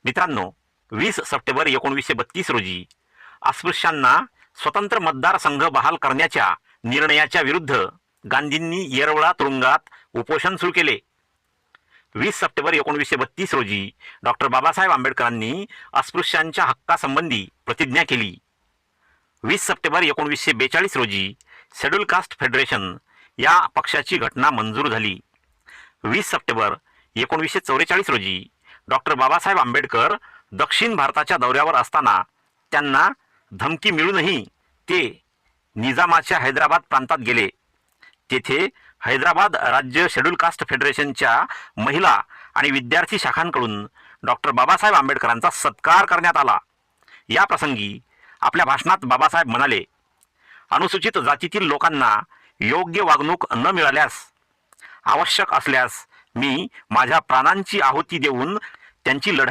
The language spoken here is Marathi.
मित्रांनो, 20 सप्टेंबर 1932 रोजी अस्पृश्यांना स्वतंत्र मतदारसंघ बहाल करण्याच्या निर्णयाच्या विरुद्ध गांधींनी येरवडा तुरुंगात उपोषण सुरू केले. 20 सप्टेंबर 1932 रोजी डॉक्टर बाबासाहेब आंबेडकरांनी अस्पृश्यांच्या हक्कासंबंधी प्रतिज्ञा केली. 20 सप्टेंबर 1942 रोजी शेड्यूल कास्ट फेडरेशन या पक्षाची घटना मंजूर झाली. 20 सप्टेंबर 1944 रोजी डॉक्टर बाबासाहेब आंबेडकर दक्षिण भारताच्या दौऱ्यावर असताना त्यांना धमकी मिळूनही ते निजामाच्या हैदराबाद प्रांतात गेले. तेथे हैदराबाद राज्य शेड्यूल कास्ट फेडरेशनच्या महिला आणि विद्यार्थी शाखांकडून डॉक्टर बाबासाहेब आंबेडकरांचा सत्कार करण्यात आला. या प्रसंगी आपल्या भाषणात बाबासाहेब म्हणाले, अनुसूचित जातीतील लोकांना योग्य वागणूक न मिळाल्यास आवश्यक असल्यास मी माझ्या प्राणांची आहुती देऊन त्यांची लढाई